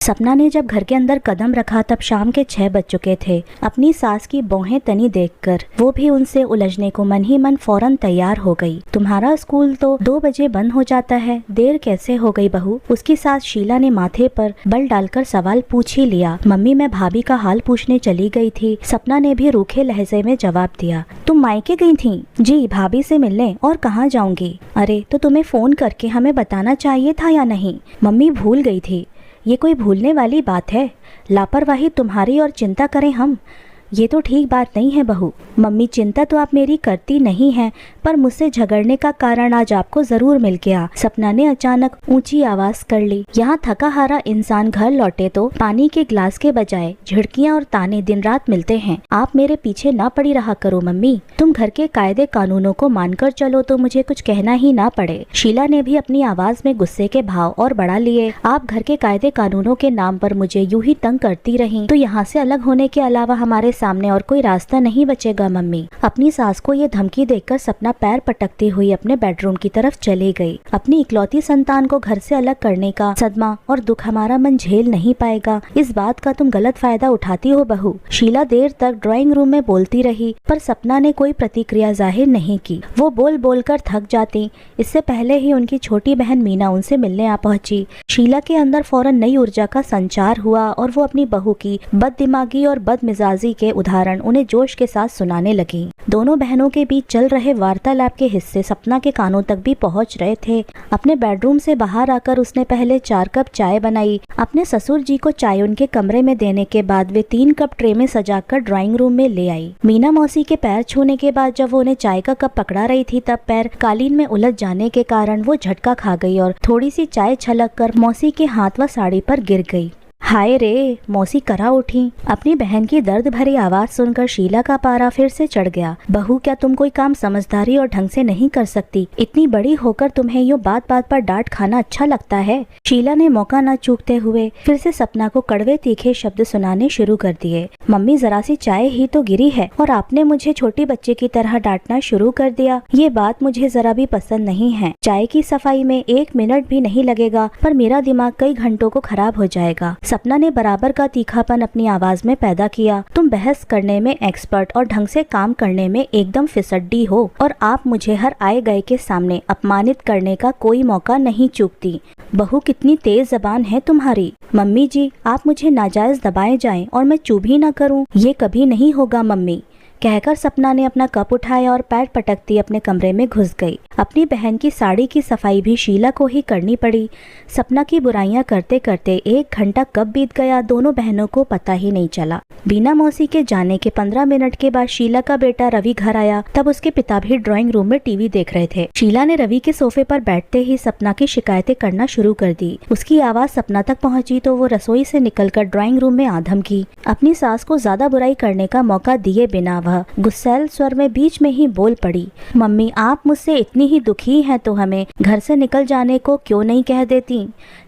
सपना ने जब घर के अंदर कदम रखा तब शाम के 6 बज चुके थे। अपनी सास की बौहें तनी देखकर वो भी उनसे उलझने को मन ही मन फौरन तैयार हो गई। तुम्हारा स्कूल तो 2 बजे बंद हो जाता है, देर कैसे हो गई बहू? उसकी सास शीला ने माथे पर बल डालकर सवाल पूछ ही लिया। मम्मी, मैं भाभी का हाल पूछने चली गई थी, सपना ने भी रूखे लहजे में जवाब दिया। तुम मायके गई थी? जी, भाभी से मिलने। और कहाँ जाऊंगी? अरे तो तुम्हें फोन करके हमें बताना चाहिए था या नहीं? मम्मी, भूल गई थी। ये कोई भूलने वाली बात है? लापरवाही तुम्हारी और चिंता करें हम, ये तो ठीक बात नहीं है बहू। मम्मी, चिंता तो आप मेरी करती नहीं हैं, पर मुझसे झगड़ने का कारण आज आपको जरूर मिल गया। सपना ने अचानक ऊंची आवाज कर ली। यहाँ थका हारा इंसान घर लौटे तो पानी के ग्लास के बजाय झिड़कियाँ और ताने दिन रात मिलते हैं। आप मेरे पीछे ना पड़ी रहा करो मम्मी, तुम घर के कायदे कानूनों को मानकर चलो तो मुझे कुछ कहना ही ना पड़े। शीला ने भी अपनी आवाज में गुस्से के भाव और बढ़ा लिए। आप घर के कायदे कानूनों के नाम पर मुझे यूं ही तंग करती रही तो यहाँ से अलग होने के अलावा हमारे सामने और कोई रास्ता नहीं बचेगा मम्मी। अपनी सास को ये धमकी देखकर सपना पैर पटकती हुई अपने बेडरूम की तरफ चली गई। अपनी इकलौती संतान को घर से अलग करने का सदमा और दुख हमारा मन झेल नहीं पाएगा, इस बात का तुम गलत फायदा उठाती हो बहू। शीला देर तक ड्राइंग रूम में बोलती रही पर सपना ने कोई प्रतिक्रिया जाहिर नहीं की। वो बोल बोल कर थक जाती। इससे पहले ही उनकी छोटी बहन मीना उनसे मिलने आ पहुंची। शीला के अंदर फौरन नई ऊर्जा का संचार हुआ और वो अपनी बहू की बददिमागी और बदमिजाजी के उदाहरण उन्हें जोश के साथ सुनाने लगी। दोनों बहनों के बीच चल रहे वार्तालाप के हिस्से सपना के कानों तक भी पहुंच रहे थे। अपने बेडरूम से बाहर आकर उसने पहले 4 कप चाय बनाई। अपने ससुर जी को चाय उनके कमरे में देने के बाद वे 3 कप ट्रे में सजाकर ड्राइंग रूम में ले आई। मीना मौसी के पैर छूने के बाद जब वो उन्हें चाय का कप पकड़ा रही थी तब पैर कालीन में उलझ जाने के कारण वो झटका खा गई और थोड़ी सी चाय छलक कर मौसी के हाथ व साड़ी पर गिर गई। हाय रे, मौसी करा उठी। अपनी बहन की दर्द भरी आवाज सुनकर शीला का पारा फिर से चढ़ गया। बहू, क्या तुम कोई काम समझदारी और ढंग से नहीं कर सकती? इतनी बड़ी होकर तुम्हें यूं बात बात पर डांट खाना अच्छा लगता है? शीला ने मौका न चूकते हुए फिर से सपना को कड़वे तीखे शब्द सुनाने शुरू कर दिए। मम्मी, जरा सी चाय ही तो गिरी है और आपने मुझे छोटी बच्चे की तरह डांटना शुरू कर दिया। ये बात मुझे जरा भी पसंद नहीं है। चाय की सफाई में 1 मिनट भी नहीं लगेगा पर मेरा दिमाग कई घंटों को खराब हो जाएगा। सपना ने बराबर का तीखापन अपनी आवाज में पैदा किया। तुम बहस करने में एक्सपर्ट और ढंग से काम करने में एकदम फिसड्डी हो और आप मुझे हर आए गए के सामने अपमानित करने का कोई मौका नहीं चूकती। बहू, कितनी तेज जबान है तुम्हारी। मम्मी जी, आप मुझे नाजायज दबाए जाएं और मैं चुप ही ना करूं, ये कभी नहीं होगा मम्मी, कहकर सपना ने अपना कप उठाया और पैर पटकती अपने कमरे में घुस गई। अपनी बहन की साड़ी की सफाई भी शीला को ही करनी पड़ी। सपना की बुराइयां करते करते 1 घंटा कब बीत गया दोनों बहनों को पता ही नहीं चला। बीना मौसी के जाने के 15 मिनट के बाद शीला का बेटा रवि घर आया। तब उसके पिता भी ड्राइंग रूम में टीवी देख रहे थे। शीला ने रवि के सोफे पर बैठते ही सपना की शिकायतें करना शुरू कर दी। उसकी आवाज सपना तक पहुंची तो वो रसोई से निकलकर ड्राइंग रूम में आधम की। अपनी सास को ज्यादा बुराई करने का मौका दिए बिना गुस्सैल स्वर में बीच में ही बोल पड़ी। मम्मी, आप मुझसे इतनी ही दुखी हैं तो हमें घर से निकल जाने को क्यों नहीं कह देती?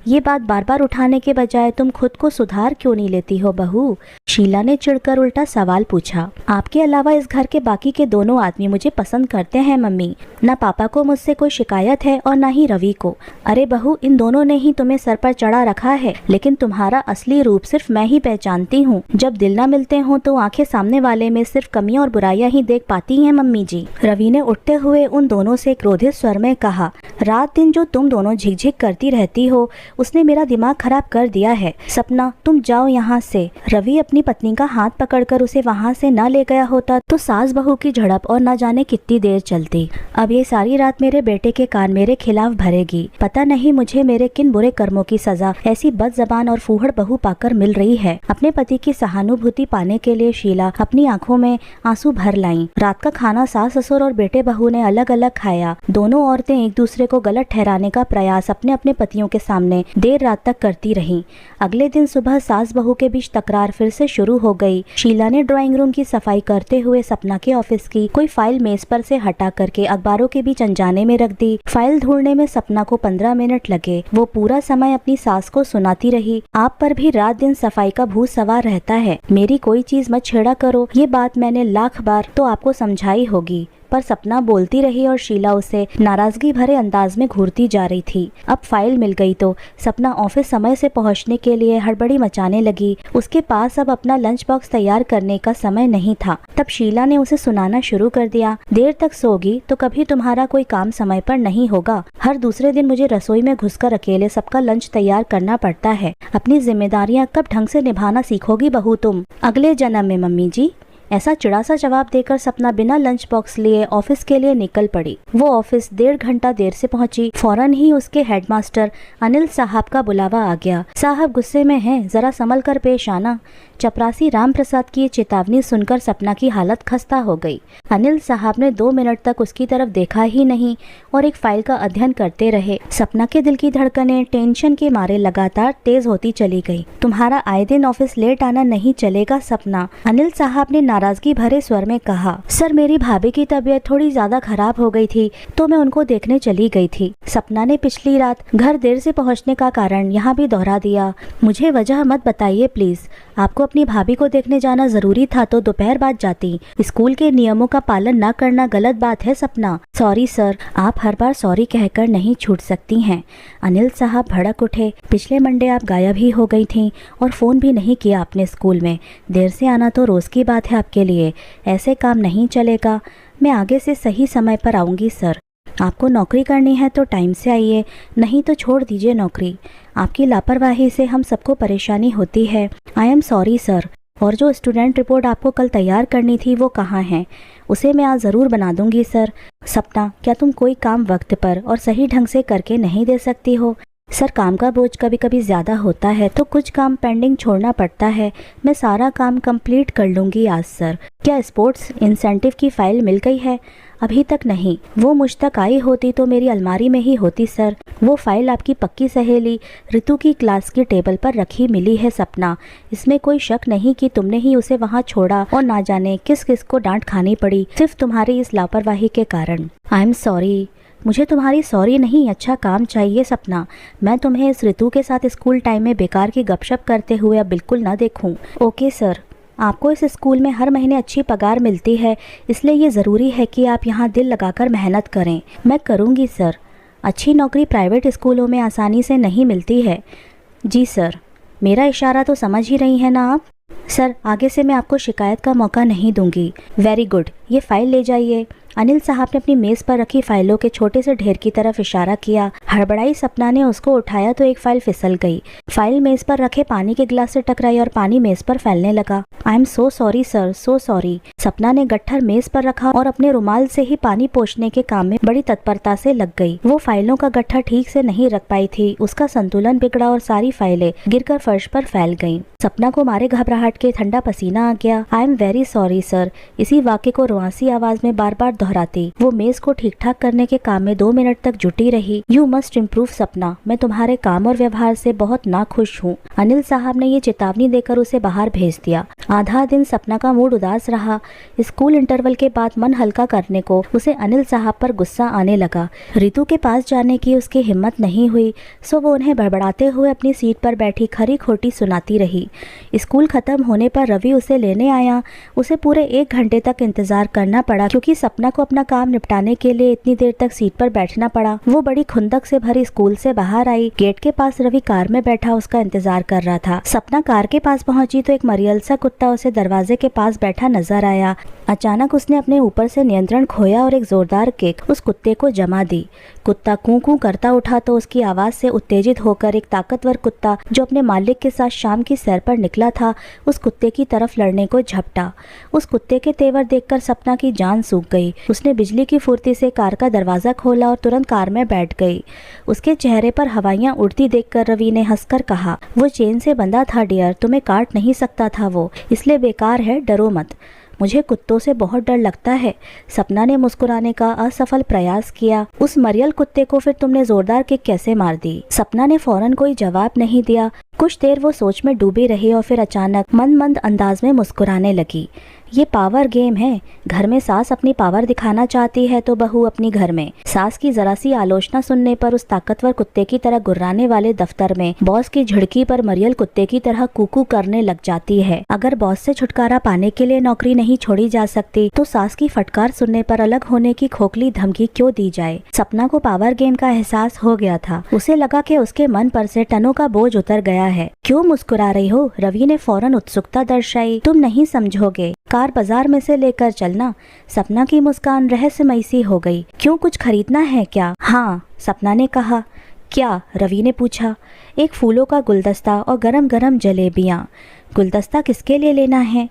ये बात बार बार उठाने के बजाय तुम खुद को सुधार क्यों नहीं लेती हो बहू? शीला ने चिढ़कर उल्टा सवाल पूछा। आपके अलावा इस घर के बाकी के दोनों आदमी मुझे पसंद करते हैं मम्मी। न पापा को मुझसे कोई शिकायत है और न ही रवि को। अरे बहू, इन दोनों ने ही तुम्हें सर पर चढ़ा रखा है, लेकिन तुम्हारा असली रूप सिर्फ मैं ही पहचानती हूँ। जब दिल न मिलते हो तो आंखें सामने वाले में सिर्फ कमियां और बुराइयां ही देख पाती हैं मम्मी जी। रवि ने उठते हुए उन दोनों से क्रोधित स्वर में कहा। रात दिन जो तुम दोनों झिकझिक करती रहती हो उसने मेरा दिमाग खराब कर दिया है। सपना, तुम जाओ यहाँ से। रवि अपनी पत्नी का हाथ पकड़कर उसे वहाँ से न ले गया होता तो सास बहू की झड़प और न जाने कितनी देर चलती। अब ये सारी रात मेरे बेटे के कान मेरे खिलाफ भरेगी। पता नहीं मुझे मेरे किन बुरे कर्मों की सजा ऐसी बदजबान और फूहड़ बहू पाकर मिल रही है। अपने पति की सहानुभूति पाने के लिए शीला अपनी आंखों में आंसू भर लाई। रात का खाना सास ससुर और बेटे बहू ने अलग अलग खाया। दोनों औरतें एक दूसरे को गलत ठहराने का प्रयास अपने अपने पतियों के सामने देर रात तक करती रहीं। अगले दिन सुबह सास बहू के बीच तकरार फिर से शुरू हो गई। शीला ने ड्राइंग रूम की सफाई करते हुए सपना के ऑफिस की कोई फाइल मेज पर से हटा करके अखबारों के बीच अनजाने में रख दी। फाइल ढूंढने में सपना को 15 मिनट लगे। वो पूरा समय अपनी सास को सुनाती रही। आप पर भी रात दिन सफाई का भूत सवार रहता है। मेरी कोई चीज मत छेड़ा करो। ये बात मैंने लाख बार तो आपको समझाई होगी, पर सपना बोलती रही और शीला उसे नाराजगी भरे अंदाज में घूरती जा रही थी। अब फाइल मिल गई तो सपना ऑफिस समय से पहुंचने के लिए हड़बड़ी मचाने लगी। उसके पास अब अपना लंच बॉक्स तैयार करने का समय नहीं था। तब शीला ने उसे सुनाना शुरू कर दिया, देर तक सोगी तो कभी तुम्हारा कोई काम समय पर नहीं होगा। हर दूसरे दिन मुझे रसोई में घुसकर अकेले सबका लंच तैयार करना पड़ता है। अपनी जिम्मेदारियां कब ढंग से निभाना सीखोगी बहू तुम? अगले जन्म में मम्मी जी। ऐसा चिड़ा सा जवाब देकर सपना बिना लंच बॉक्स लिए ऑफिस के लिए निकल पड़ी। वो ऑफिस 1.5 घंटा देर से पहुंची। फौरन ही उसके हेडमास्टर अनिल साहब का बुलावा आ गया। साहब गुस्से में हैं, जरा संभल कर पेश आना। चपरासी राम प्रसाद की चेतावनी सुनकर सपना की हालत खस्ता हो गई। अनिल साहब ने 2 मिनट तक उसकी तरफ देखा ही नहीं और एक फाइल का अध्ययन करते रहे। सपना के दिल की धड़कनें टेंशन के मारे लगातार तेज होती चली गई। तुम्हारा आए दिन ऑफिस लेट आना नहीं चलेगा सपना, अनिल साहब ने नाराजगी भरे स्वर में कहा। सर, मेरी भाभी की तबीयत थोड़ी ज्यादा खराब हो गई थी तो मैं उनको देखने चली गई थी। सपना ने पिछली रात घर देर से पहुंचने का कारण यहाँ भी दोहरा दिया। मुझे वजह मत बताइए प्लीज। आपको अपनी भाभी को देखने जाना जरूरी था तो दोपहर बाद जाती। स्कूल के नियमों का पालन न करना गलत बात है सपना। सॉरी सर, आप हर बार सॉरी कहकर नहीं छूट सकती हैं। अनिल साहब भड़क उठे। पिछले मंडे आप गायब ही हो गई थीं और फोन भी नहीं किया आपने स्कूल में। देर से आना तो रोज की बात है आपके लिए। ऐसे काम नहीं चलेगा। मैं आगे से सही समय पर आऊंगी सर। आपको नौकरी करनी है तो टाइम से आइए, नहीं तो छोड़ दीजिए नौकरी। आपकी लापरवाही से हम सबको परेशानी होती है। I am sorry sir. और जो स्टूडेंट रिपोर्ट आपको कल तैयार करनी थी वो कहाँ है? उसे मैं आज ज़रूर बना दूंगी सर। सपना, क्या तुम कोई काम वक्त पर और सही ढंग से करके नहीं दे सकती हो? सर, काम का बोझ कभी कभी ज़्यादा होता है तो कुछ काम पेंडिंग छोड़ना पड़ता है। मैं सारा काम कंप्लीट कर लूँगी आज सर। क्या स्पोर्ट्स इंसेंटिव की फ़ाइल मिल गई है? अभी तक नहीं। वो मुझ तक आई होती तो मेरी अलमारी में ही होती सर। वो फाइल आपकी पक्की सहेली ऋतु की क्लास की टेबल पर रखी मिली है सपना। इसमें कोई शक नहीं कि तुमने ही उसे वहाँ छोड़ा और ना जाने किस किस को डांट खानी पड़ी सिर्फ तुम्हारी इस लापरवाही के कारण। I am sorry. मुझे तुम्हारी सॉरी नहीं, अच्छा काम चाहिए सपना। मैं तुम्हें इस ऋतु के साथ स्कूल टाइम में बेकार की गपशप करते हुए अब बिल्कुल ना देखूं। Okay sir. आपको इस स्कूल में हर महीने अच्छी पगार मिलती है, इसलिए ये ज़रूरी है कि आप यहाँ दिल लगाकर मेहनत करें। मैं करूँगी सर। अच्छी नौकरी प्राइवेट स्कूलों में आसानी से नहीं मिलती है। जी सर। मेरा इशारा तो समझ ही रही हैं ना आप? सर, आगे से मैं आपको शिकायत का मौका नहीं दूंगी। Very good. ये फाइल ले जाइए। अनिल साहब ने अपनी मेज़ पर रखी फाइलों के छोटे से ढेर की तरफ इशारा किया। हड़बड़ाई सपना ने उसको उठाया तो एक फाइल फिसल गई। फाइल मेज़ पर रखे पानी के गिलास से टकराई और पानी मेज़ पर फैलने लगा। I am so sorry sir, so sorry. सपना ने गट्ठर मेज़ पर रखा और अपने रुमाल से ही पानी पोंछने के काम में बड़ी तत्परता से लग गई। वो फाइलों का गट्ठर ठीक से नहीं रख पाई थी। उसका संतुलन बिगड़ा और सारी फाइलें गिरकर फर्श पर फैल गईं। सपना को मारे घबराहट के ठंडा पसीना आ गया। I am very sorry sir. इसी वाक्य को रुआसी आवाज में बार बार दोहराती वो मेज को ठीक ठाक करने के काम में 2 मिनट तक जुटी रही। यू मस्ट इम्प्रूव सपना। मैं तुम्हारे काम और व्यवहार से बहुत नाखुश हूँ। अनिल साहब ने ये चेतावनी देकर उसे बाहर भेज दिया। आधा दिन सपना का मूड उदास रहा। स्कूल इंटरवल के बाद मन हल्का करने को उसे अनिल साहब पर गुस्सा आने लगा। ऋतु के पास जाने की उसकी हिम्मत नहीं हुई, सो वो उन्हें बड़बड़ाते हुए अपनी सीट पर बैठी खरी खोटी सुनाती रही। स्कूल खत्म होने पर रवि उसे लेने आया। उसे पूरे 1 घंटे तक इंतजार करना पड़ा क्योंकि सपना को अपना काम निपटाने के लिए इतनी देर तक सीट पर बैठना पड़ा। वो बड़ी खुंदक से भरी स्कूल से बाहर आई। गेट के पास रवि कार में बैठा उसका इंतजार कर रहा था। सपना कार के पास पहुंची तो एक मरियल सा कुत्ता उसे दरवाजे के पास बैठा नजर आया। अचानक उसने अपने ऊपर से नियंत्रण खोया और एक जोरदार किक उस कुत्ते को जमा दी। कुत्ता कूं कूं करता उठा तो उसकी आवाज से उत्तेजित होकर एक ताकतवर कुत्ता जो अपने मालिक के साथ शाम की सैर पर निकला था उस कुत्ते की तरफ लड़ने को झपटा। उस कुत्ते के तेवर देखकर सपना की जान सूख गई। उसने बिजली की फुर्ती से कार का दरवाजा खोला और तुरंत कार में बैठ गई। उसके चेहरे पर हवाइयां उड़ती देखकर रवि ने हंसकर कहा, वो चेन से बंधा था डियर, तुम्हें काट नहीं सकता था वो, इसलिए बेकार है, डरो मत। मुझे कुत्तों से बहुत डर लगता है। सपना ने मुस्कुराने का असफल प्रयास किया। उस मरियल कुत्ते को फिर तुमने जोरदार किक कैसे मार दी? सपना ने फौरन कोई जवाब नहीं दिया। कुछ देर वो सोच में डूबी रही और फिर अचानक मंद मंद अंदाज में मुस्कुराने लगी। ये पावर गेम है। घर में सास अपनी पावर दिखाना चाहती है तो बहू अपनी घर में। सास की जरा सी आलोचना सुनने पर उस ताकतवर कुत्ते की तरह गुर्राने वाले दफ्तर में बॉस की झिड़की पर मरियल कुत्ते की तरह कूकू करने लग जाती है। अगर बॉस से छुटकारा पाने के लिए नौकरी नहीं छोड़ी जा सकती तो सास की फटकार सुनने पर अलग होने की खोखली धमकी क्यों दी जाए। सपना को पावर गेम का एहसास हो गया था। उसे लगा कि उसके मन पर से टनों का बोझ उतर गया है। क्यों मुस्कुरा रही हो? रवि ने फौरन उत्सुकता दर्शाई। तुम नहीं समझोगे, कार बाजार में से लेकर चलना। सपना की मुस्कान रहस्यमयी सी हो गई। क्यों, कुछ खरीदना है क्या? हाँ, सपना ने कहा। क्या? रवि ने पूछा। एक फूलों का गुलदस्ता और गरम गरम जलेबियाँ। गुलदस्ता किसके लिए लेना है?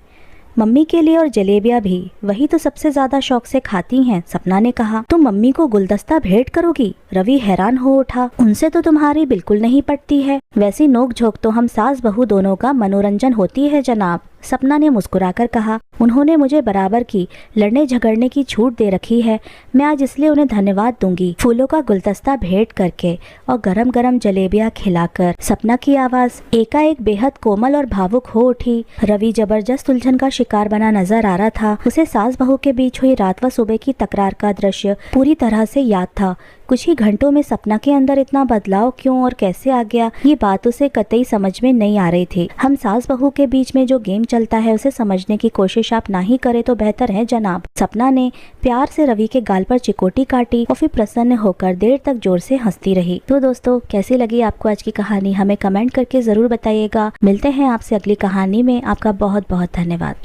मम्मी के लिए, और जलेबियाँ भी, वही तो सबसे ज्यादा शौक से खाती हैं। सपना ने कहा। तुम मम्मी को गुलदस्ता भेंट करोगी? रवि हैरान हो उठा। उनसे तो तुम्हारी बिल्कुल नहीं पटती है। वैसी नोक झोंक तो हम सास बहू दोनों का मनोरंजन होती है जनाब, सपना ने मुस्कुराकर कहा। उन्होंने मुझे बराबर की लड़ने झगड़ने की छूट दे रखी है। मैं आज इसलिए उन्हें धन्यवाद दूंगी। फूलों का गुलदस्ता भेंट करके और गरम गरम जलेबियाँ खिलाकर। सपना की आवाज एकाएक बेहद कोमल और भावुक हो उठी। रवि जबरदस्त उलझन का शिकार बना नजर आ रहा था। उसे सास बहू के बीच हुई रात व सुबह की तकरार का दृश्य पूरी तरह से याद था। कुछ ही घंटों में सपना के अंदर इतना बदलाव क्यों और कैसे आ गया, ये बात उसे कतई समझ में नहीं आ रही थी। हम सास बहू के बीच में जो गेम चलता है उसे समझने की कोशिश आप ना ही करें तो बेहतर है जनाब। सपना ने प्यार से रवि के गाल पर चिकोटी काटी और फिर प्रसन्न होकर देर तक जोर से हंसती रही। तो दोस्तों, कैसी लगी आपको आज की कहानी? हमें कमेंट करके जरूर बताइएगा। मिलते हैं आपसे अगली कहानी में। आपका बहुत बहुत धन्यवाद।